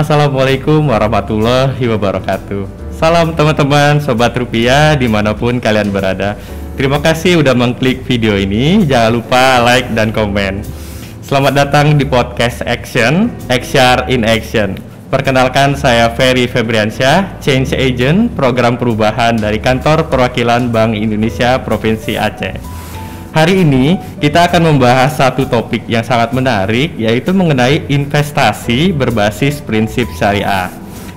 Assalamualaikum warahmatullahi wabarakatuh. Salam teman-teman Sobat Rupiah dimanapun kalian berada. Terima kasih udah mengklik video ini. Jangan lupa like dan komen. Selamat datang di podcast Action, XR in Action. Perkenalkan, saya Ferry Febriansyah, Change Agent Program Perubahan dari Kantor Perwakilan Bank Indonesia Provinsi Aceh. Hari ini kita akan membahas satu topik yang sangat menarik, yaitu mengenai investasi berbasis prinsip syariah.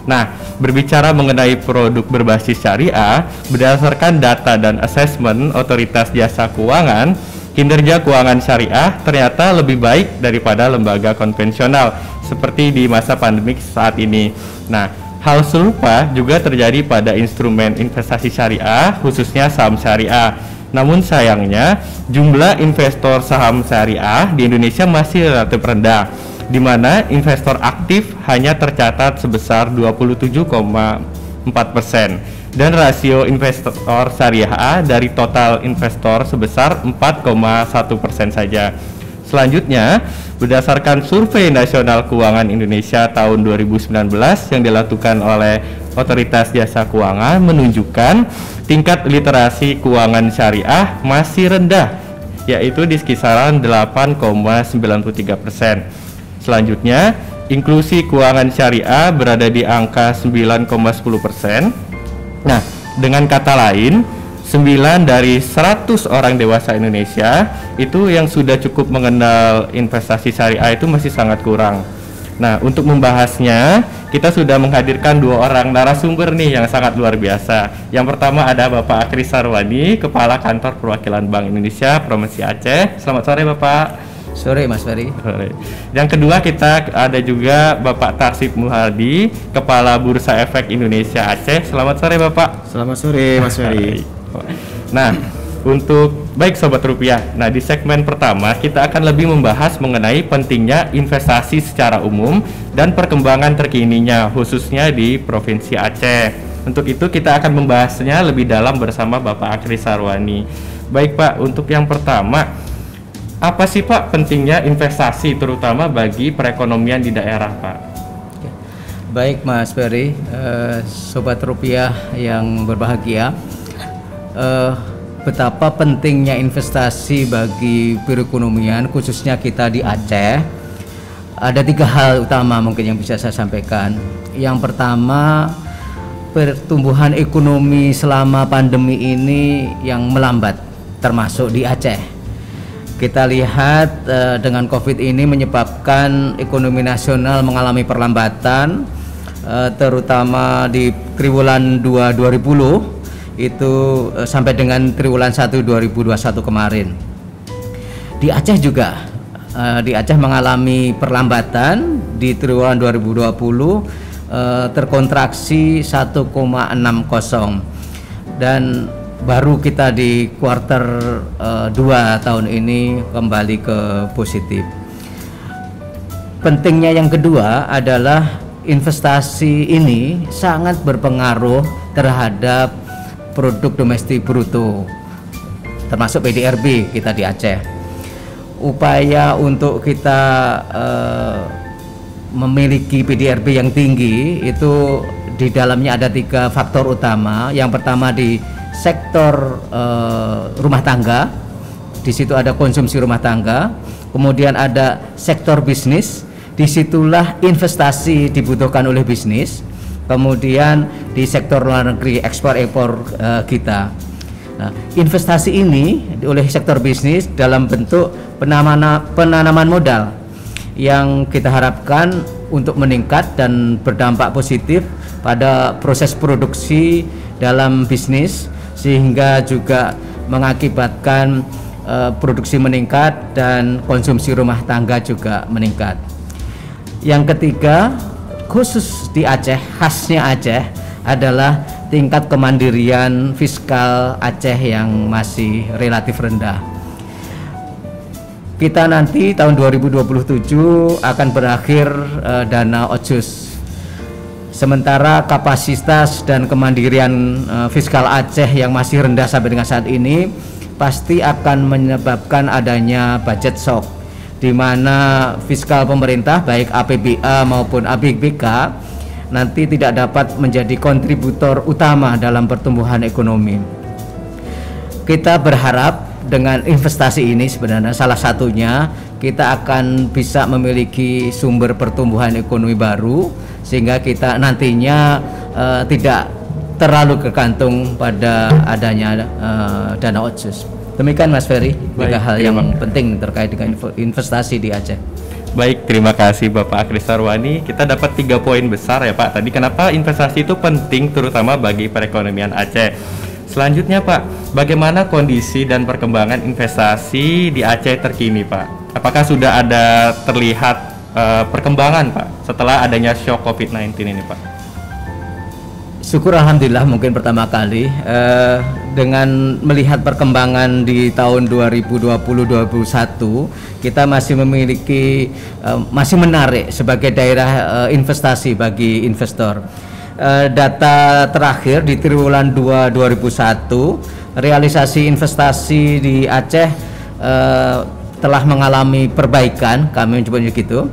Nah, berbicara mengenai produk berbasis syariah, berdasarkan data dan asesmen Otoritas Jasa Keuangan, kinerja keuangan syariah ternyata lebih baik daripada lembaga konvensional seperti di masa pandemik saat ini. Nah, hal serupa juga terjadi pada instrumen investasi syariah, khususnya saham syariah. Namun sayangnya, jumlah investor saham syariah di Indonesia masih relatif rendah, di mana investor aktif hanya tercatat sebesar 27,4% dan rasio investor syariah dari total investor sebesar 4,1% saja. Selanjutnya, berdasarkan Survei Nasional Keuangan Indonesia tahun 2019 yang dilakukan oleh Otoritas Jasa Keuangan menunjukkan tingkat literasi keuangan syariah masih rendah, yaitu di kisaran 8,93%. Selanjutnya, inklusi keuangan syariah berada di angka 9,10%. Nah, dengan kata lain, 9 dari 100 orang dewasa Indonesia itu yang sudah cukup mengenal investasi syariah itu masih sangat kurang. Nah, untuk membahasnya, kita sudah menghadirkan dua orang narasumber nih yang sangat luar biasa. Yang pertama ada Bapak Akri Sarwani, Kepala Kantor Perwakilan Bank Indonesia Provinsi Aceh. Selamat sore Bapak. Sore Mas Ferry. Sore. Yang kedua kita ada juga Bapak Tarsib Muhardi, Kepala Bursa Efek Indonesia Aceh. Selamat sore Bapak. Selamat sore Mas Ferry. Nah, untuk baik Sobat Rupiah, nah di segmen pertama kita akan lebih membahas mengenai pentingnya investasi secara umum dan perkembangan terkininya khususnya di Provinsi Aceh. Untuk itu kita akan membahasnya lebih dalam bersama Bapak Akri Sarwani. Baik Pak, untuk yang pertama, apa sih Pak pentingnya investasi terutama bagi perekonomian di daerah Pak? Baik Mas Ferry, Sobat Rupiah yang berbahagia, betapa pentingnya investasi bagi perekonomian khususnya kita di Aceh. Ada 3 hal utama mungkin yang bisa saya sampaikan. Yang pertama, pertumbuhan ekonomi selama pandemi ini yang melambat termasuk di Aceh. Kita lihat dengan COVID ini menyebabkan ekonomi nasional mengalami perlambatan, terutama di triwulan 2 2020 itu sampai dengan triwulan 1 2021 kemarin. Di Aceh juga di Aceh mengalami perlambatan di triwulan 2020 terkontraksi 1,60 dan baru kita di kuartal 2 tahun ini kembali ke positif. Pentingnya yang kedua adalah investasi ini sangat berpengaruh terhadap produk domestik bruto termasuk PDRB kita di Aceh. Upaya untuk kita memiliki PDRB yang tinggi itu di dalamnya ada 3 faktor utama. Yang pertama di sektor rumah tangga, di situ ada konsumsi rumah tangga. Kemudian ada sektor bisnis, disitulah investasi dibutuhkan oleh bisnis. Kemudian di sektor luar negeri ekspor-impor kita. Nah, investasi ini oleh sektor bisnis dalam bentuk penanaman modal yang kita harapkan untuk meningkat dan berdampak positif pada proses produksi dalam bisnis, sehingga juga mengakibatkan produksi meningkat dan konsumsi rumah tangga juga meningkat. Yang ketiga, khusus di Aceh, khasnya Aceh adalah tingkat kemandirian fiskal Aceh yang masih relatif rendah. Kita nanti tahun 2027 akan berakhir dana Otsus. Sementara kapasitas dan kemandirian fiskal Aceh yang masih rendah sampai dengan saat ini pasti akan menyebabkan adanya budget shock, di mana fiskal pemerintah baik APBA maupun APBK nanti tidak dapat menjadi kontributor utama dalam pertumbuhan ekonomi. Kita berharap dengan investasi ini sebenarnya salah satunya kita akan bisa memiliki sumber pertumbuhan ekonomi baru sehingga kita nantinya tidak terlalu tergantung pada adanya dana otsus. Demikian Mas Ferry, tiga hal yang penting terkait dengan investasi di Aceh. Baik, terima kasih Bapak Akris Sarwani. Kita dapat 3 poin besar ya Pak. Tadi kenapa investasi itu penting terutama bagi perekonomian Aceh. Selanjutnya Pak, bagaimana kondisi dan perkembangan investasi di Aceh terkini Pak? Apakah sudah ada terlihat perkembangan Pak setelah adanya shock COVID-19 ini Pak? Syukur alhamdulillah mungkin pertama kali dengan melihat perkembangan di tahun 2020-2021 kita masih memiliki masih menarik sebagai daerah investasi bagi investor. Data terakhir di triwulan 2 2001 realisasi investasi di Aceh telah mengalami perbaikan, kami menyebutnya gitu,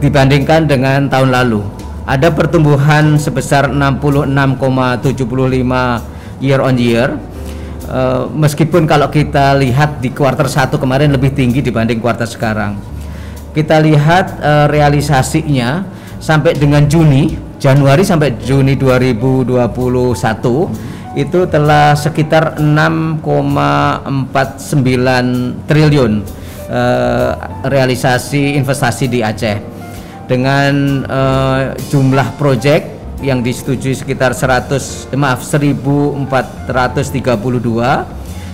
dibandingkan dengan tahun lalu. Ada pertumbuhan sebesar 66,75 year on year, meskipun kalau kita lihat di kuartal 1 kemarin lebih tinggi dibanding kuartal sekarang. Kita lihat realisasinya sampai dengan Januari sampai Juni 2021 itu telah sekitar 6,49 triliun realisasi investasi di Aceh. Dengan jumlah proyek yang disetujui sekitar 1432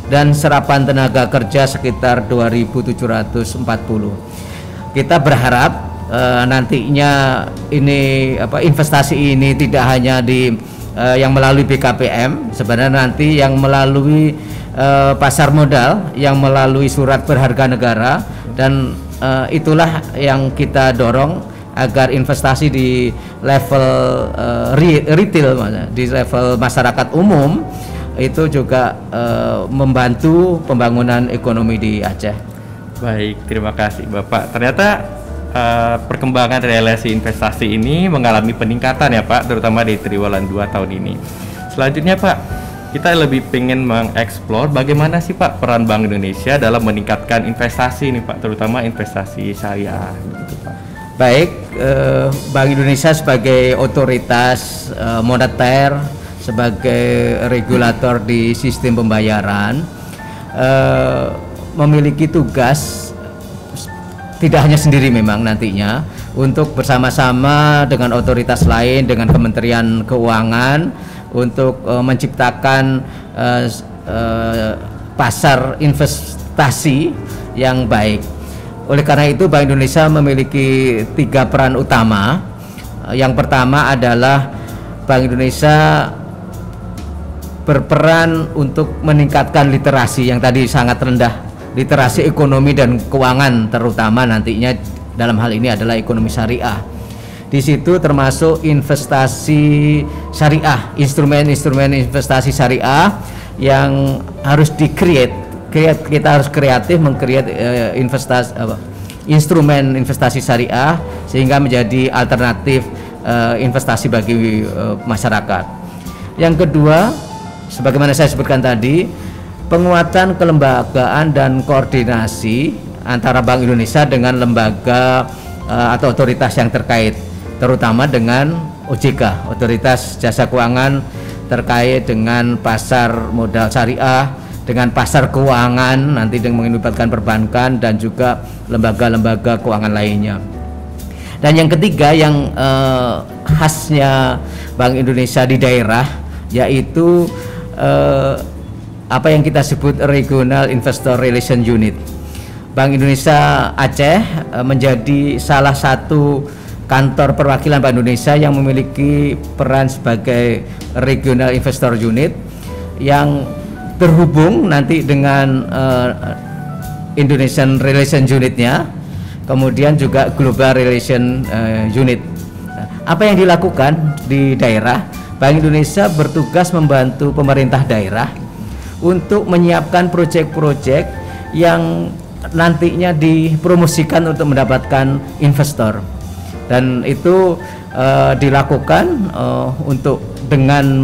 dan serapan tenaga kerja sekitar 2.740. Kita berharap nantinya ini investasi ini tidak hanya yang melalui BKPM, sebenarnya nanti yang melalui pasar modal, yang melalui surat berharga negara, dan itulah yang kita dorong agar investasi di level retail, di level masyarakat umum itu juga membantu pembangunan ekonomi di Aceh. Baik, terima kasih Bapak. Ternyata perkembangan realisasi investasi ini mengalami peningkatan ya Pak, terutama di triwulan 2 tahun ini. Selanjutnya Pak, kita lebih ingin mengeksplor bagaimana sih Pak peran Bank Indonesia dalam meningkatkan investasi nih Pak, terutama investasi syariah gitu Pak. Baik, Bank Indonesia sebagai otoritas moneter, sebagai regulator di sistem pembayaran, memiliki tugas tidak hanya sendiri memang nantinya untuk bersama-sama dengan otoritas lain, dengan Kementerian Keuangan untuk menciptakan pasar investasi yang baik. Oleh karena itu Bank Indonesia memiliki 3 peran utama. Yang pertama adalah Bank Indonesia berperan untuk meningkatkan literasi yang tadi sangat rendah, literasi ekonomi dan keuangan, terutama nantinya dalam hal ini adalah ekonomi syariah. Di situ termasuk investasi syariah, instrumen-instrumen investasi syariah yang harus kita harus kreatif meng-create instrumen investasi syariah sehingga menjadi alternatif investasi bagi masyarakat. Yang kedua, sebagaimana saya sebutkan tadi, penguatan kelembagaan dan koordinasi antara Bank Indonesia dengan lembaga atau otoritas yang terkait, terutama dengan OJK, Otoritas Jasa Keuangan, terkait dengan pasar modal syariah, dengan pasar keuangan nanti dengan melibatkan perbankan dan juga lembaga-lembaga keuangan lainnya. Dan yang ketiga yang khasnya Bank Indonesia di daerah yaitu apa yang kita sebut Regional Investor Relation Unit. Bank Indonesia Aceh menjadi salah satu kantor perwakilan Bank Indonesia yang memiliki peran sebagai Regional Investor Unit yang terhubung nanti dengan Indonesian Relation Unit-nya, kemudian juga Global Relation Unit. Apa yang dilakukan di daerah? Bank Indonesia bertugas membantu pemerintah daerah untuk menyiapkan proyek-proyek yang nantinya dipromosikan untuk mendapatkan investor, dan itu dilakukan untuk dengan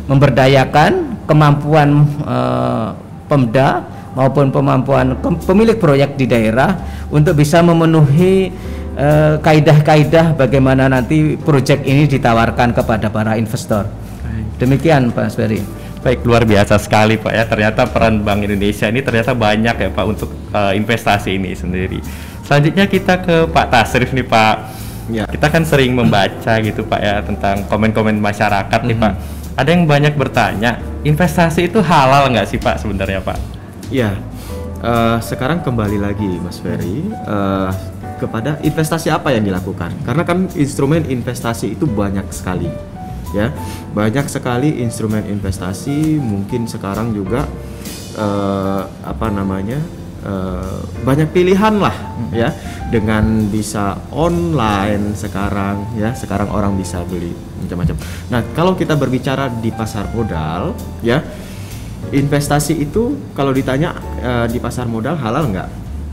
memberdayakan kemampuan Pemda maupun kemampuan pemilik proyek di daerah untuk bisa memenuhi kaidah-kaidah bagaimana nanti proyek ini ditawarkan kepada para investor. Demikian Pak Asbari. Baik, luar biasa sekali Pak ya, ternyata peran Bank Indonesia ini ternyata banyak ya Pak untuk investasi ini sendiri. Selanjutnya kita ke Pak Tasrif nih Pak. Ya. Kita kan sering membaca gitu Pak ya tentang komen-komen masyarakat nih Pak. Ada yang banyak bertanya, investasi itu halal nggak sih Pak sebenarnya Pak? Ya, sekarang kembali lagi Mas Ferry kepada investasi apa yang dilakukan. Karena kan instrumen investasi itu banyak sekali. Ya, banyak sekali instrumen investasi. Mungkin sekarang juga banyak pilihan lah ya, dengan bisa online sekarang ya, sekarang orang bisa beli macam-macam. Nah, kalau kita berbicara di pasar modal ya, investasi itu kalau ditanya di pasar modal halal nggak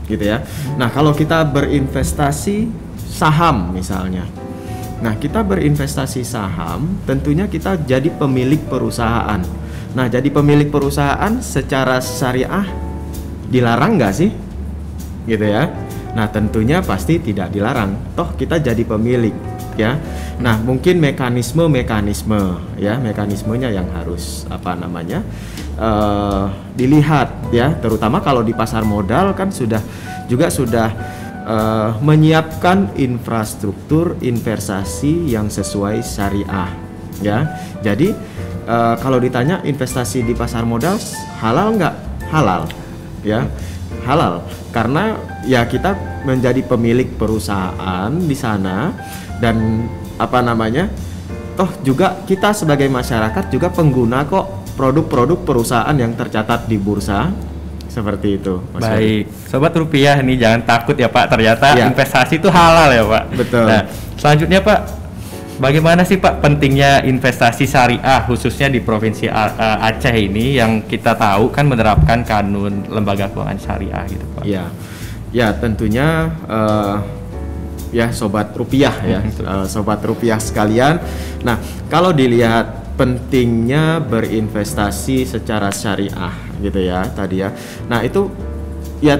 gitu ya. Nah, kalau kita berinvestasi saham misalnya, nah kita berinvestasi saham tentunya kita jadi pemilik perusahaan. Nah, jadi pemilik perusahaan secara syariah dilarang nggak sih gitu ya. Nah, tentunya pasti tidak dilarang, toh kita jadi pemilik ya. Nah, mungkin mekanismenya yang harus dilihat ya, terutama kalau di pasar modal kan sudah menyiapkan infrastruktur investasi yang sesuai syariah ya. Jadi kalau ditanya investasi di pasar modal halal nggak? Halal ya, halal, karena ya kita menjadi pemilik perusahaan di sana, dan toh juga kita sebagai masyarakat juga pengguna kok produk-produk perusahaan yang tercatat di bursa seperti itu. Mas Baik, Sobat Rupiah nih jangan takut ya Pak, ternyata investasi itu halal ya Pak. Betul. Nah, selanjutnya Pak, bagaimana sih Pak pentingnya investasi syariah khususnya di Provinsi Aceh ini yang kita tahu kan menerapkan kanun lembaga keuangan syariah gitu Pak? Ya tentunya ya Sobat Rupiah ya, Sobat Rupiah sekalian. Nah, kalau dilihat pentingnya berinvestasi secara syariah gitu ya tadi ya. Nah, itu ya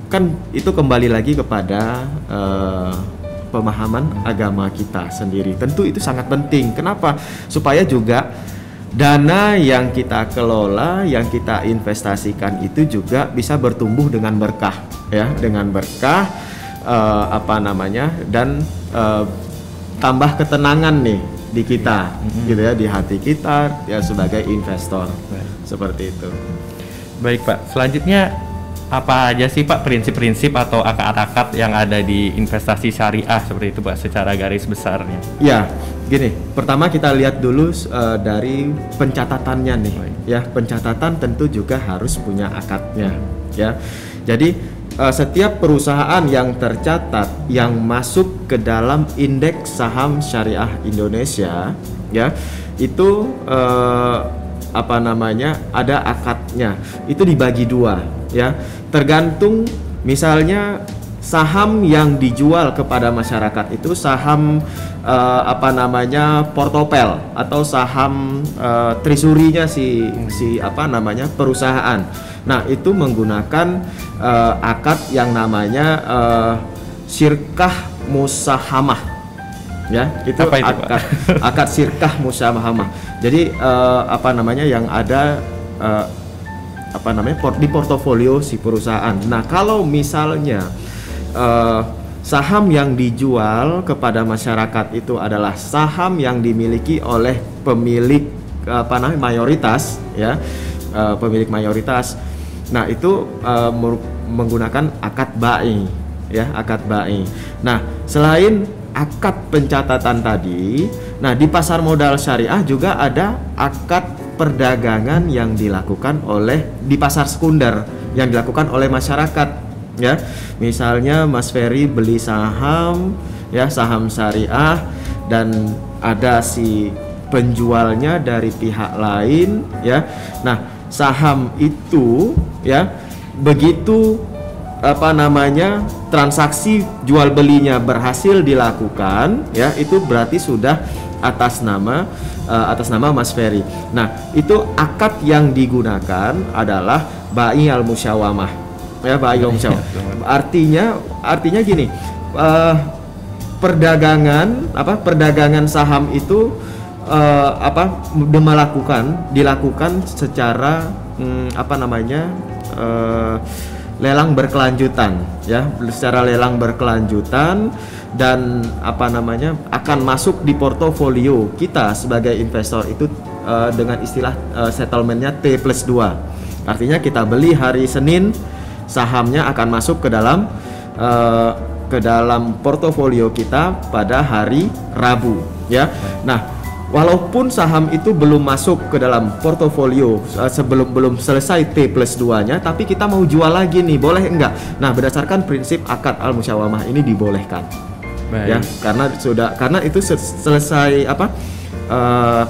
kan itu kembali lagi kepada pemahaman agama kita sendiri. Tentu itu sangat penting. Kenapa? Supaya juga dana yang kita kelola, yang kita investasikan itu juga bisa bertumbuh dengan berkah ya, dengan berkah dan tambah ketenangan nih di kita gitu ya, di hati kita ya sebagai investor. Seperti itu. Baik Pak, selanjutnya apa aja sih Pak prinsip-prinsip atau akad-akad yang ada di investasi syariah seperti itu Pak secara garis besarnya? Ya, gini, pertama kita lihat dulu dari pencatatannya nih ya. Pencatatan tentu juga harus punya akadnya ya. Jadi setiap perusahaan yang tercatat yang masuk ke dalam indeks saham syariah Indonesia ya, itu ada akadnya. Itu dibagi dua ya, tergantung misalnya saham yang dijual kepada masyarakat itu saham portopel atau saham trisurinya perusahaan. Nah, itu menggunakan akad yang namanya syirkah musahamah ya. Itu akad syirkah musahamah. Jadi yang ada di portofolio si perusahaan. Nah, kalau misalnya saham yang dijual kepada masyarakat itu adalah saham yang dimiliki oleh pemilik mayoritas ya, pemilik mayoritas. Nah, itu menggunakan akad ba'i ya, akad ba'i. Nah, selain akad pencatatan tadi, nah di pasar modal syariah juga ada akad perdagangan yang dilakukan di pasar sekunder yang dilakukan oleh masyarakat ya. Misalnya Mas Ferry beli saham ya, saham syariah, dan ada si penjualnya dari pihak lain ya. Nah, saham itu ya begitu transaksi jual belinya berhasil dilakukan, ya, itu berarti sudah atas nama Mas Ferry. Nah, itu akad yang digunakan adalah bai al musyawamah, ya, bai al musyawamah. Artinya gini, perdagangan saham itu dilakukan secara lelang berkelanjutan, ya, secara lelang berkelanjutan, dan akan masuk di portofolio kita sebagai investor itu dengan istilah settlementnya T+2. Artinya kita beli hari Senin, sahamnya akan masuk ke dalam portofolio kita pada hari Rabu, ya. Nah, walaupun saham itu belum masuk ke dalam portofolio belum selesai T+2-nya, tapi kita mau jual lagi nih, boleh enggak? Nah, berdasarkan prinsip akad al-musyawamah ini dibolehkan. Baik. Ya, karena itu selesai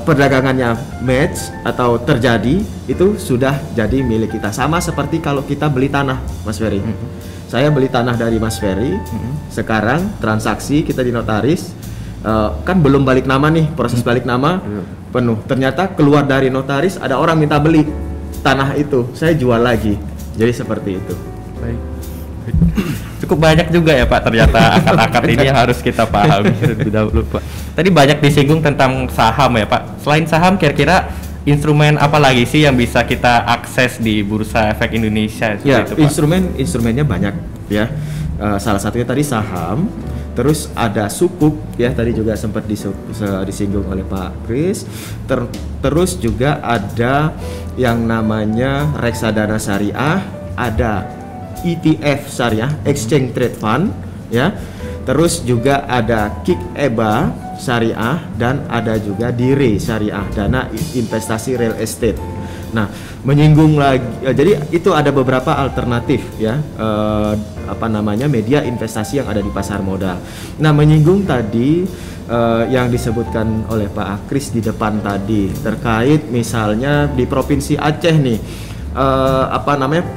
perdagangannya match atau terjadi, itu sudah jadi milik kita. Sama seperti kalau kita beli tanah, Mas Ferry. Saya beli tanah dari Mas Ferry. Sekarang transaksi kita di notaris, kan belum balik nama nih, proses balik nama penuh. Ternyata keluar dari notaris ada orang minta beli tanah itu, saya jual lagi. Jadi seperti itu. Baik. Cukup banyak juga ya Pak, ternyata akad-akad ini yang harus kita pahami terlebih dahulu Pak. Tadi banyak disinggung tentang saham ya Pak. Selain saham, kira-kira instrumen apa lagi sih yang bisa kita akses di Bursa Efek Indonesia? Ya, itu, Pak? Instrumennya banyak ya. Salah satunya tadi saham. Terus ada sukuk, ya, tadi juga sempat disinggung oleh Pak Kris. Terus juga ada yang namanya reksadana syariah, ada ETF syariah, Exchange Trade Fund, ya. Terus juga ada KIK EBA syariah, dan ada juga DIRE syariah, dana investasi real estate. Nah, menyinggung lagi, jadi itu ada beberapa alternatif, ya, media investasi yang ada di pasar modal. Nah, menyinggung tadi yang disebutkan oleh Pak Kris di depan tadi terkait misalnya di Provinsi Aceh nih,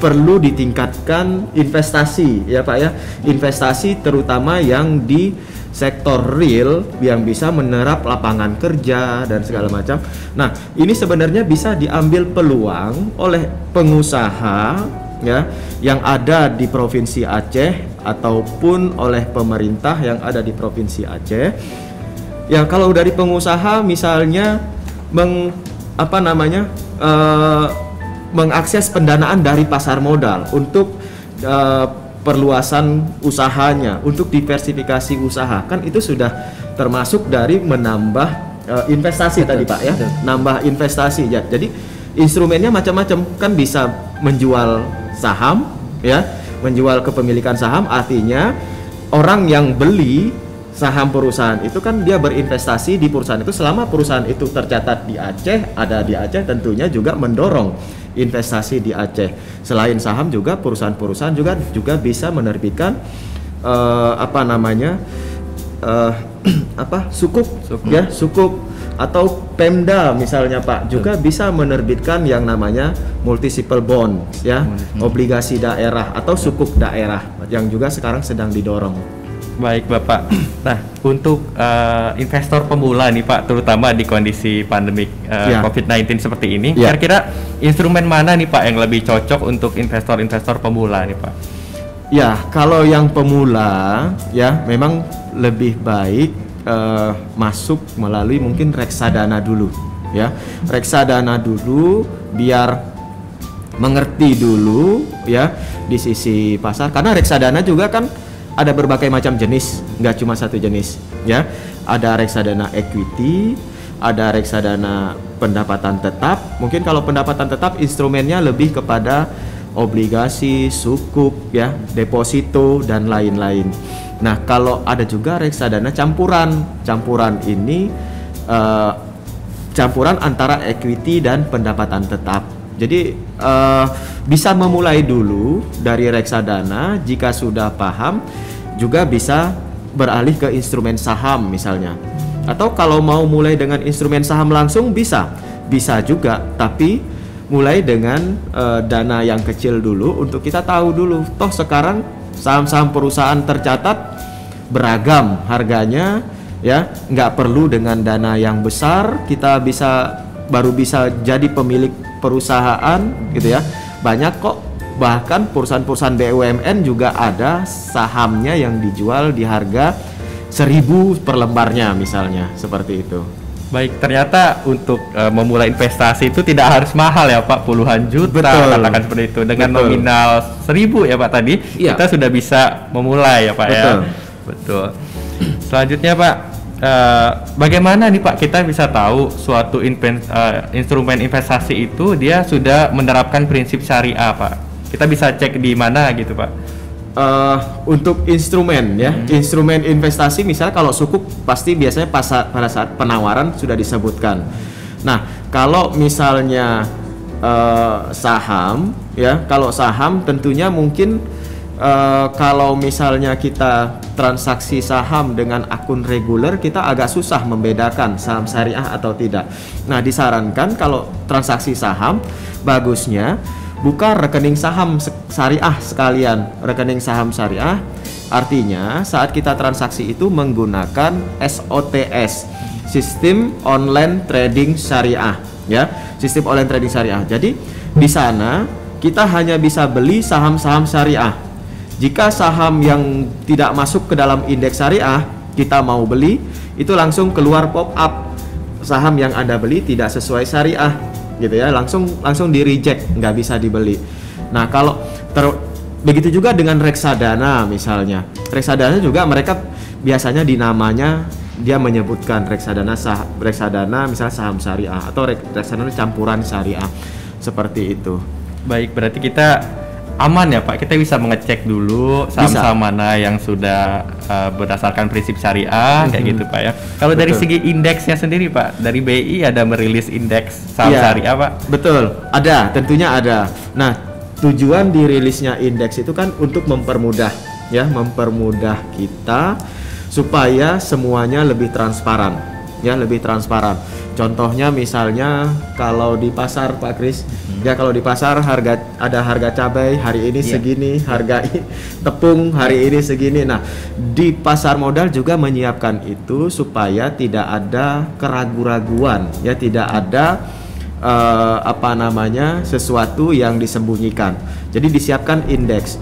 perlu ditingkatkan investasi, ya Pak, ya, investasi terutama yang di sektor real yang bisa menyerap lapangan kerja dan segala macam. Nah, ini sebenarnya bisa diambil peluang oleh pengusaha, ya, yang ada di Provinsi Aceh ataupun oleh pemerintah yang ada di Provinsi Aceh. Ya, kalau dari pengusaha misalnya mengakses pendanaan dari pasar modal untuk perluasan usahanya, untuk diversifikasi usaha, kan itu sudah termasuk dari menambah investasi. Betul, tadi Pak, ya, betul. Nambah investasi, ya. Jadi instrumennya macam-macam, kan bisa menjual saham, ya, menjual kepemilikan saham, artinya orang yang beli saham perusahaan itu kan dia berinvestasi di perusahaan itu selama perusahaan itu tercatat di Aceh, ada di Aceh, tentunya juga mendorong investasi di Aceh. Selain saham juga perusahaan-perusahaan juga bisa menerbitkan sukuk, ya, sukuk, atau Pemda misalnya Pak juga bisa menerbitkan yang namanya municipal bond, ya, obligasi daerah atau sukuk daerah yang juga sekarang sedang didorong. Baik Bapak. Nah, untuk investor pemula nih Pak, terutama di kondisi pandemik COVID-19 seperti ini, kira-kira instrumen mana nih Pak yang lebih cocok untuk investor-investor pemula nih Pak? Ya, kalau yang pemula, ya, memang lebih baik masuk melalui mungkin reksadana dulu, ya. Reksadana dulu biar mengerti dulu, ya, di sisi pasar, karena reksadana juga kan ada berbagai macam jenis, nggak cuma satu jenis, ya. Ada reksadana equity, ada reksadana pendapatan tetap. Mungkin kalau pendapatan tetap instrumennya lebih kepada obligasi, sukuk, ya, deposito dan lain-lain. Nah, kalau ada juga reksadana campuran. Campuran ini campuran antara equity dan pendapatan tetap. Jadi bisa memulai dulu dari reksadana, jika sudah paham juga bisa beralih ke instrumen saham misalnya. Atau kalau mau mulai dengan instrumen saham langsung bisa juga, tapi mulai dengan dana yang kecil dulu untuk kita tahu dulu. Toh sekarang saham-saham perusahaan tercatat beragam harganya, ya, nggak perlu dengan dana yang besar kita baru bisa jadi pemilik perusahaan gitu ya. Banyak kok, bahkan perusahaan-perusahaan BUMN juga ada sahamnya yang dijual di harga 1.000 per lembarnya misalnya, seperti itu. Baik, ternyata untuk memulai investasi itu tidak harus mahal ya Pak, puluhan juta. Betul. Katakan seperti itu. Dengan Betul. nominal 1.000 ya Pak tadi, Iya. kita sudah bisa memulai ya Pak. Betul. Ya. Betul. Selanjutnya Pak, bagaimana nih Pak kita bisa tahu suatu instrumen investasi itu dia sudah menerapkan prinsip syariah Pak? Kita bisa cek di mana gitu Pak? Untuk instrumen ya, instrumen investasi misalnya kalau sukuk pasti biasanya pada saat penawaran sudah disebutkan. Nah, kalau misalnya saham ya, kalau saham tentunya mungkin kalau misalnya kita transaksi saham dengan akun reguler, kita agak susah membedakan saham syariah atau tidak. Nah, disarankan kalau transaksi saham bagusnya buka rekening saham syariah sekalian. Rekening saham syariah artinya saat kita transaksi itu menggunakan SOTS, Sistem Online Trading Syariah ya, Sistem Online Trading Syariah. Jadi di sana kita hanya bisa beli saham-saham syariah. Jika saham yang tidak masuk ke dalam indeks syariah kita mau beli, itu langsung keluar pop up saham yang Anda beli tidak sesuai syariah gitu ya, langsung di reject, nggak bisa dibeli. Nah, kalau begitu juga dengan reksadana misalnya. Reksadana juga mereka biasanya di namanya dia menyebutkan reksadana misalnya saham syariah atau reksadana campuran syariah, seperti itu. Baik, berarti kita aman ya Pak, kita bisa mengecek dulu saham-saham mana yang sudah berdasarkan prinsip syariah kayak gitu Pak ya. Kalau dari segi indeksnya sendiri Pak, dari BI ada merilis indeks saham syariah Pak? Betul, ada, tentunya ada. Nah, tujuan dirilisnya indeks itu kan untuk mempermudah ya, mempermudah kita supaya semuanya lebih transparan ya, lebih transparan. Contohnya misalnya kalau di pasar Pak Kris, ya kalau di pasar ada harga cabai hari ini segini, harga tepung hari ini segini. Nah, di pasar modal juga menyiapkan itu supaya tidak ada keraguan-raguan, ya tidak ada sesuatu yang disembunyikan. Jadi disiapkan indeks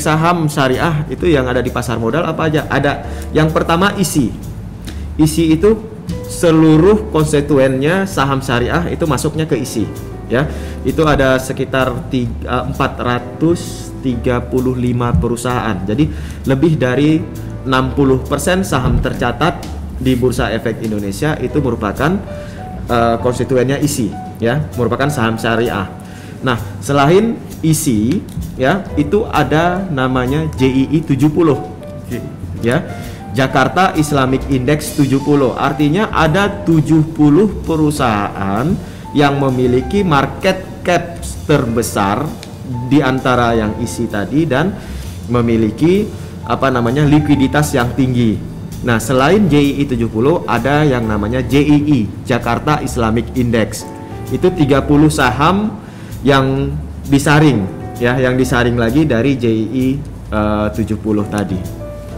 saham syariah itu yang ada di pasar modal apa aja? Ada yang pertama isi itu seluruh konstituennya saham syariah itu masuknya ke isi ya. Itu ada sekitar 435 perusahaan. Jadi lebih dari 60% saham tercatat di Bursa Efek Indonesia itu merupakan konstituennya isi ya, merupakan saham syariah. Nah, selain isi ya, itu ada namanya JII 70 ya, Jakarta Islamic Index 70. Artinya ada 70 perusahaan yang memiliki market cap terbesar di antara yang isi tadi dan memiliki likuiditas yang tinggi. Nah, selain JII 70 ada yang namanya JII, Jakarta Islamic Index. Itu 30 saham yang disaring ya, yang disaring lagi dari JII 70 tadi.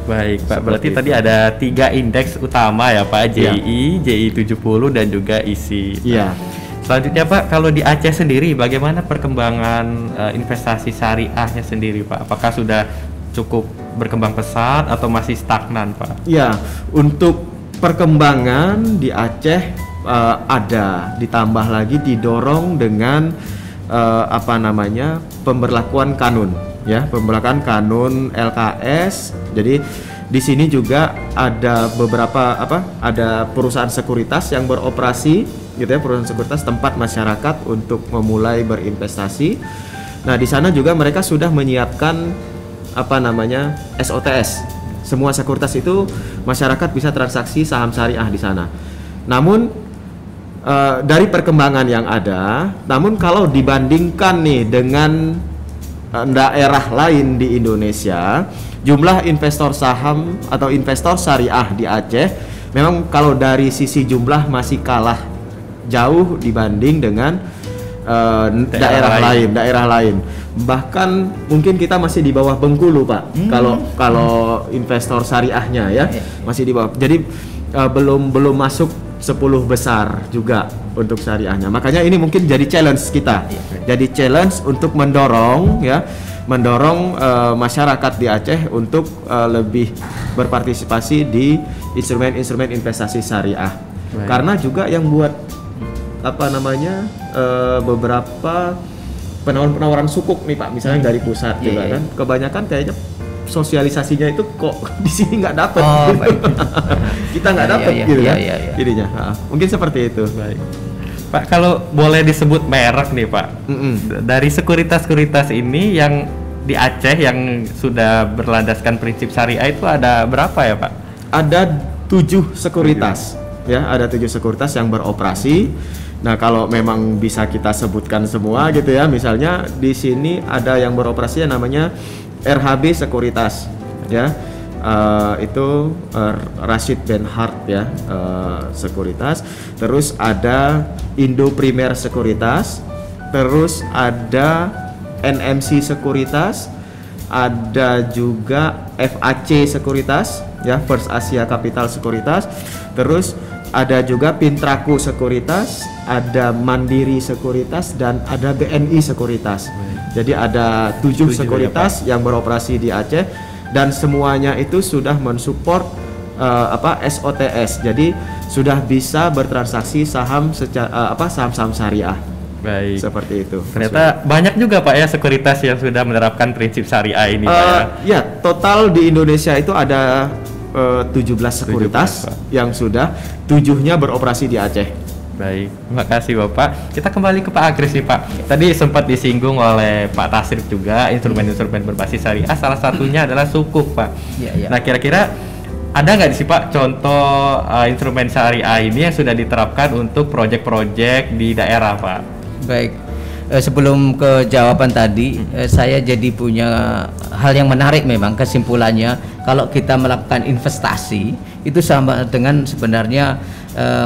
Baik Pak, berarti tadi ada 3 indeks utama ya Pak, JII, JII 70 dan juga ISI. Iya. Selanjutnya Pak, kalau di Aceh sendiri bagaimana perkembangan investasi syariahnya sendiri Pak? Apakah sudah cukup berkembang pesat atau masih stagnan Pak? Ya, untuk perkembangan di Aceh ada, ditambah lagi didorong dengan pemberlakuan kanun ya, pemberlakuan kanun LKS. Jadi di sini juga ada beberapa ada perusahaan sekuritas yang beroperasi gitu ya, perusahaan sekuritas tempat masyarakat untuk memulai berinvestasi. Nah, di sana juga mereka sudah menyiapkan SOTS. Semua sekuritas itu masyarakat bisa transaksi saham syariah di sana. Namun dari perkembangan yang ada, namun kalau dibandingkan nih dengan daerah lain di Indonesia, jumlah investor saham atau investor syariah di Aceh memang kalau dari sisi jumlah masih kalah jauh dibanding dengan daerah lain. Bahkan mungkin kita masih di bawah Bengkulu, Pak. Kalau investor syariahnya ya, masih di bawah. Jadi belum masuk 10 besar juga untuk syariahnya. Makanya ini mungkin jadi challenge kita. Jadi challenge untuk mendorong masyarakat di Aceh untuk lebih berpartisipasi di instrumen-instrumen investasi syariah. Karena juga yang buat beberapa penawaran sukuk nih Pak, misalnya dari pusat juga kan, kebanyakan kayaknya sosialisasinya itu kok di sini nggak dapat, kita nggak dapat gitu kan, jadinya. Mungkin seperti itu. Baik. Pak, kalau boleh disebut merek nih Pak, dari sekuritas-sekuritas ini yang di Aceh yang sudah berlandaskan prinsip syariah itu ada berapa ya Pak? Ada 7 sekuritas, ya, ada 7 sekuritas yang beroperasi. Nah, kalau memang bisa kita sebutkan semua gitu ya, misalnya di sini ada yang beroperasi yang namanya RHB Sekuritas, ya, itu Rashid Ben Hart ya, Sekuritas. Terus ada Indo Primer Sekuritas, terus ada NMC Sekuritas, ada juga FAC Sekuritas, ya, First Asia Capital Sekuritas, terus ada juga Pintraku Sekuritas, ada Mandiri Sekuritas, dan ada BNI Sekuritas. Jadi ada 7 sekuritas yang beroperasi di Aceh, dan semuanya itu sudah mensupport SOTS. Jadi sudah bisa bertransaksi saham saham-saham syariah. Baik. Seperti itu. Ternyata banyak juga Pak ya sekuritas yang sudah menerapkan prinsip syariah ini Pak ya. Ya, total di Indonesia itu ada 17 sekuritas 17, yang sudah 7-nya beroperasi di Aceh. Baik, terima kasih Bapak. Kita kembali ke Pak Agris nih Pak. Tadi sempat disinggung oleh Pak Tasrif juga instrumen-instrumen berbasis syariah, salah satunya adalah sukuk Pak. Nah kira-kira ada nggak sih Pak contoh instrumen syariah ini yang sudah diterapkan untuk proyek-proyek di daerah Pak? Baik, sebelum ke jawaban tadi, saya jadi punya hal yang menarik memang kesimpulannya. Kalau kita melakukan investasi itu sama dengan sebenarnya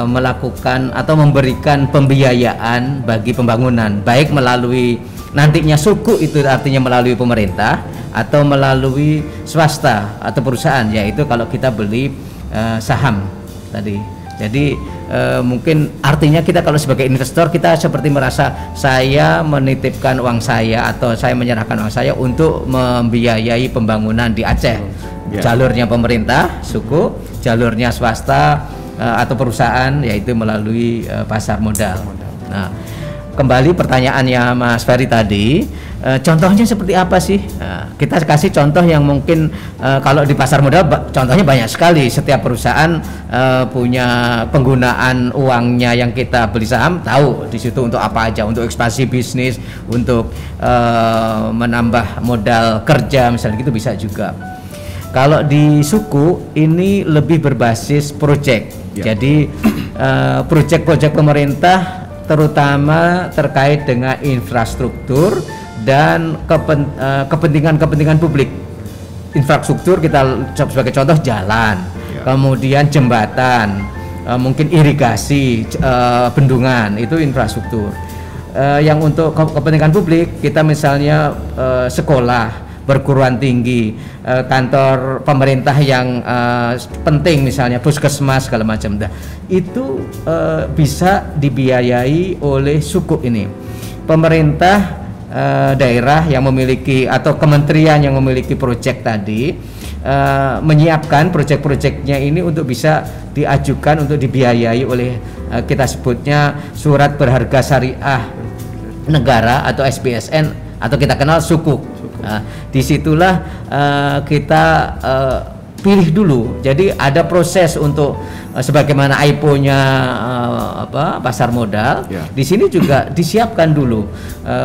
melakukan atau memberikan pembiayaan bagi pembangunan, baik melalui nantinya suku, itu artinya melalui pemerintah atau melalui swasta atau perusahaan, yaitu kalau kita beli saham tadi. Jadi mungkin artinya kita kalau sebagai investor kita seperti merasa saya menitipkan uang saya atau saya menyerahkan uang saya untuk membiayai pembangunan di Aceh. Jalurnya pemerintah, suku, jalurnya swasta atau perusahaan, yaitu melalui pasar modal. Nah, kembali pertanyaannya Mas Ferry tadi, contohnya seperti apa sih? Kita kasih contoh yang mungkin kalau di pasar modal contohnya banyak sekali. Setiap perusahaan punya penggunaan uangnya yang kita beli saham, tahu di situ untuk apa aja, untuk ekspansi bisnis, untuk menambah modal kerja misalnya gitu bisa juga. Kalau di suku ini lebih berbasis proyek. Jadi proyek-proyek pemerintah terutama terkait dengan infrastruktur dan kepentingan publik. Infrastruktur kita sebagai contoh jalan, kemudian jembatan, mungkin irigasi, bendungan, itu infrastruktur. Yang untuk kepentingan publik kita misalnya sekolah, perguruan tinggi, kantor pemerintah yang penting misalnya puskesmas segala macam, itu bisa dibiayai oleh sukuk ini. Pemerintah daerah yang memiliki atau kementerian yang memiliki proyek tadi menyiapkan proyek-proyeknya ini untuk bisa diajukan untuk dibiayai oleh kita sebutnya surat berharga syariah negara atau SBSN atau kita kenal sukuk. Nah, disitulah kita pilih dulu. Jadi ada proses untuk sebagaimana IPO-nya pasar modal. Di sini juga disiapkan dulu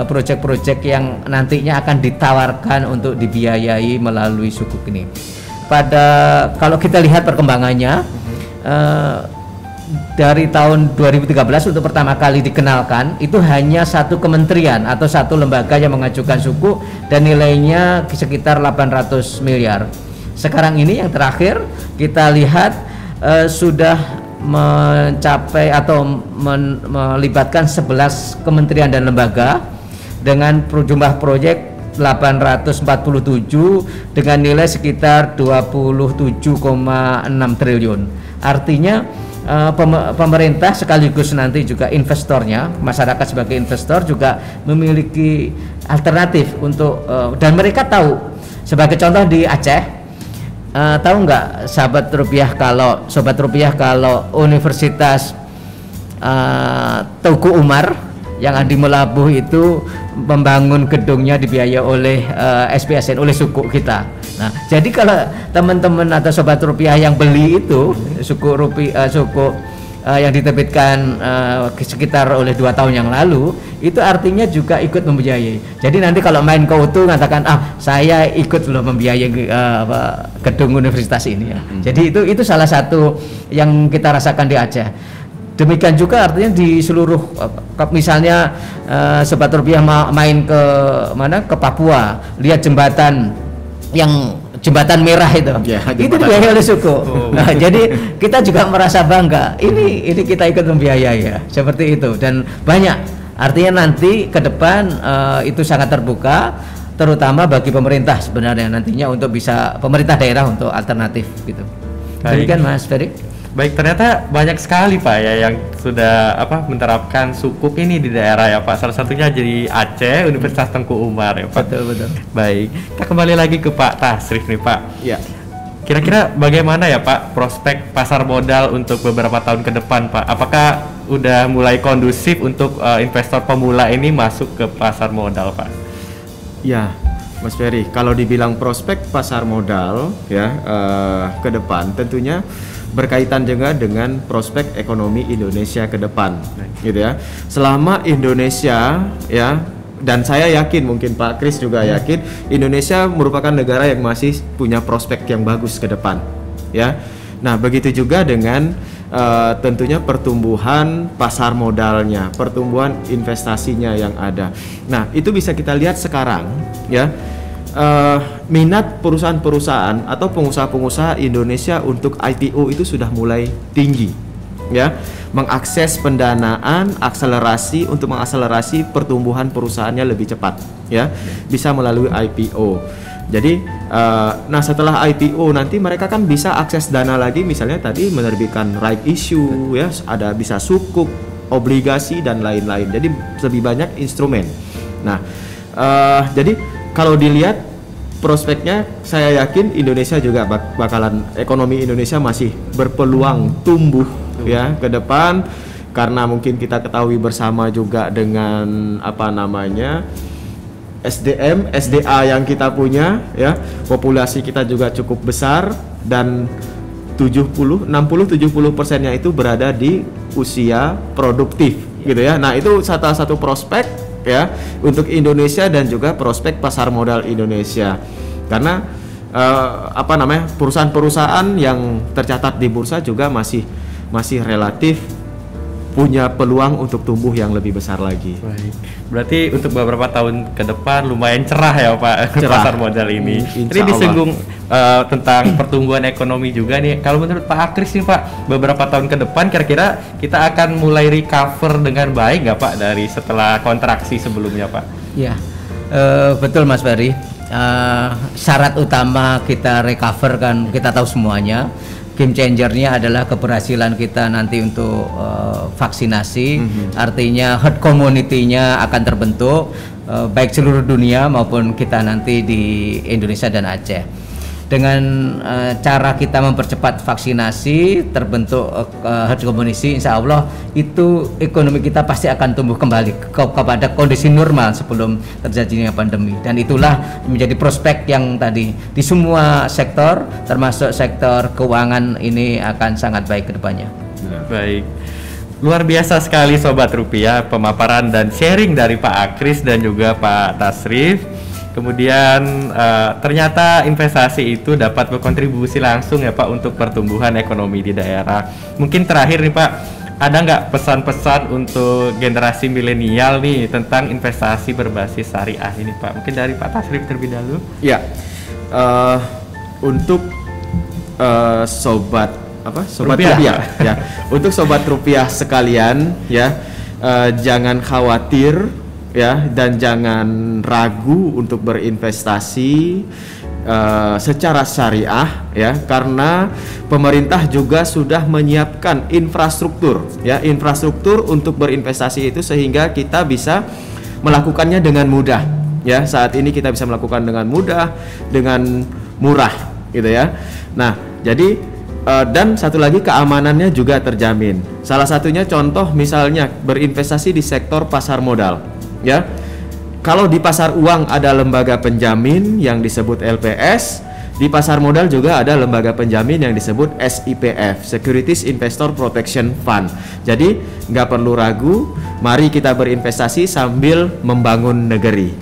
proyek-proyek yang nantinya akan ditawarkan untuk dibiayai melalui sukuk ini. Kalau kita lihat perkembangannya dari tahun 2013 untuk pertama kali dikenalkan itu hanya satu kementerian atau satu lembaga yang mengajukan suku dan nilainya sekitar 800 miliar. Sekarang ini yang terakhir kita lihat sudah mencapai atau melibatkan 11 kementerian dan lembaga dengan jumlah proyek 847 dengan nilai sekitar 27,6 triliun. Artinya pemerintah sekaligus nanti juga investornya, masyarakat sebagai investor juga memiliki alternatif untuk dan mereka tahu. Sebagai contoh di Aceh, tahu nggak sobat rupiah kalau Universitas Teuku Umar yang di Melabuh itu membangun gedungnya dibiayai oleh SPSN, oleh suku kita. Nah, jadi kalau teman-teman atau sobat rupiah yang beli itu suku yang diterbitkan sekitar oleh 2 tahun yang lalu, itu artinya juga ikut membiayai. Jadi nanti kalau main ke UTU mengatakan saya ikut loh membiayai gedung universitas ini ya. Jadi itu salah satu yang kita rasakan di Aceh. Demikian juga artinya di seluruh, misalnya sobat rupiah main ke Papua, lihat jembatan merah itu, itu dibiayai oleh suku. Nah, jadi kita juga merasa bangga. Ini kita ikut membiayai ya, seperti itu. Dan banyak. Artinya nanti ke depan itu sangat terbuka, terutama bagi pemerintah sebenarnya nantinya untuk bisa pemerintah daerah untuk alternatif gitu. Demikian Mas Ferry. Baik, ternyata banyak sekali Pak ya yang sudah menerapkan sukuk ini di daerah ya Pak. Salah satunya jadi Aceh, Universitas Tengku Umar ya Pak. Betul. Baik, kita kembali lagi ke Pak Tasrif nih Pak. Ya. Kira-kira bagaimana ya Pak prospek pasar modal untuk beberapa tahun ke depan Pak? Apakah udah mulai kondusif untuk investor pemula ini masuk ke pasar modal Pak? Ya, Mas Ferry, kalau dibilang prospek pasar modal ya ke depan tentunya berkaitan juga dengan prospek ekonomi Indonesia ke depan, gitu ya. Selama Indonesia ya, dan saya yakin mungkin Pak Kris juga yakin Indonesia merupakan negara yang masih punya prospek yang bagus ke depan, ya. Nah, begitu juga dengan tentunya pertumbuhan pasar modalnya, pertumbuhan investasinya yang ada. Nah, itu bisa kita lihat sekarang, ya. Minat perusahaan-perusahaan atau pengusaha-pengusaha Indonesia untuk IPO itu sudah mulai tinggi, ya, mengakses pendanaan, untuk mengakselerasi pertumbuhan perusahaannya lebih cepat, ya, bisa melalui IPO. Jadi, nah setelah IPO nanti mereka kan bisa akses dana lagi, misalnya tadi menerbitkan right issue, ya, ada bisa sukuk, obligasi dan lain-lain. Jadi lebih banyak instrumen. Nah, jadi kalau dilihat prospeknya, saya yakin Indonesia juga ekonomi Indonesia masih berpeluang tumbuh ya ke depan, karena mungkin kita ketahui bersama juga dengan SDA yang kita punya ya, populasi kita juga cukup besar dan 60-70%-nya itu berada di usia produktif gitu ya. Nah, itu salah satu prospek ya untuk Indonesia dan juga prospek pasar modal Indonesia, karena perusahaan-perusahaan yang tercatat di bursa juga masih relatif punya peluang untuk tumbuh yang lebih besar lagi. Baik. Berarti untuk beberapa tahun ke depan lumayan cerah ya Pak pasar modal ini. Ini disinggung tentang pertumbuhan ekonomi juga nih. Kalau menurut Pak Akris nih Pak, beberapa tahun ke depan kira-kira kita akan mulai recover dengan baik nggak Pak dari setelah kontraksi sebelumnya Pak? Ya, betul Mas Ferry. Syarat utama kita recover kan kita tahu semuanya. Game changernya adalah keberhasilan kita nanti untuk vaksinasi, artinya herd community-nya akan terbentuk baik seluruh dunia maupun kita nanti di Indonesia dan Aceh. Dengan cara kita mempercepat vaksinasi, terbentuk herd immunity, insya Allah itu ekonomi kita pasti akan tumbuh kembali kepada kondisi normal sebelum terjadinya pandemi. Dan itulah menjadi prospek yang tadi di semua sektor, termasuk sektor keuangan ini akan sangat baik ke depannya. Baik. Luar biasa sekali Sobat Rupiah pemaparan dan sharing dari Pak Akris dan juga Pak Tasrif. Kemudian ternyata investasi itu dapat berkontribusi langsung ya Pak untuk pertumbuhan ekonomi di daerah. Mungkin terakhir nih Pak, ada nggak pesan-pesan untuk generasi milenial nih tentang investasi berbasis syariah ini Pak? Mungkin dari Pak Tasrif terlebih dahulu. Ya, untuk sobat sobat Rupiah. rupiah ya. Untuk sobat rupiah sekalian ya, jangan khawatir ya, dan jangan ragu untuk berinvestasi secara syariah ya, karena pemerintah juga sudah menyiapkan infrastruktur untuk berinvestasi itu, sehingga kita bisa melakukannya dengan mudah ya. Saat ini kita bisa melakukan dengan mudah, dengan murah gitu ya. Nah, jadi dan satu lagi, keamanannya juga terjamin. Salah satunya contoh misalnya berinvestasi di sektor pasar modal ya. Kalau di pasar uang ada lembaga penjamin yang disebut LPS, di pasar modal juga ada lembaga penjamin yang disebut SIPF, Securities Investor Protection Fund. Jadi nggak perlu ragu, mari kita berinvestasi sambil membangun negeri.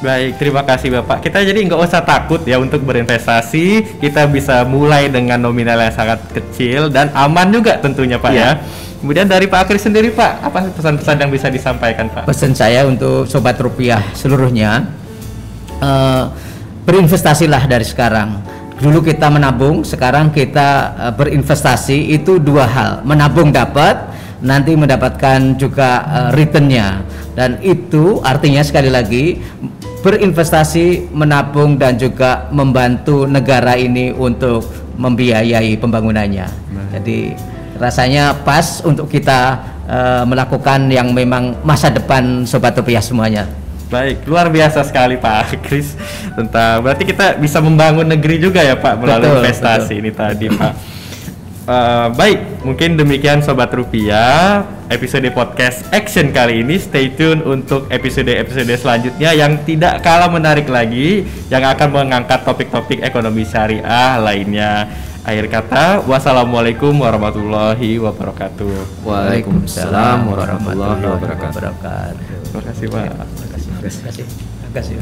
Baik, terima kasih Bapak. Kita jadi nggak usah takut ya untuk berinvestasi. Kita bisa mulai dengan nominal yang sangat kecil dan aman juga tentunya Pak ya. Kemudian dari Pak Akris sendiri Pak, apa pesan-pesan yang bisa disampaikan Pak? Pesan saya untuk sobat rupiah seluruhnya, berinvestasilah dari sekarang. Dulu kita menabung, sekarang kita berinvestasi. Itu dua hal, menabung dapat, nanti mendapatkan juga returnnya. Dan itu artinya sekali lagi, berinvestasi, menabung, dan juga membantu negara ini untuk membiayai pembangunannya. Jadi rasanya pas untuk kita melakukan yang memang masa depan sobat rupiah semuanya. Baik, luar biasa sekali Pak Akris tentang, berarti kita bisa membangun negeri juga ya Pak melalui investasi ini tadi Pak. Baik, mungkin demikian sobat rupiah episode podcast Action kali ini. Stay tune untuk episode-episode selanjutnya yang tidak kalah menarik lagi, yang akan mengangkat topik-topik ekonomi syariah lainnya. Akhir kata, wassalamualaikum warahmatullahi wabarakatuh. Waalaikumsalam warahmatullahi wabarakatuh. Terima kasih Pak. Terima kasih.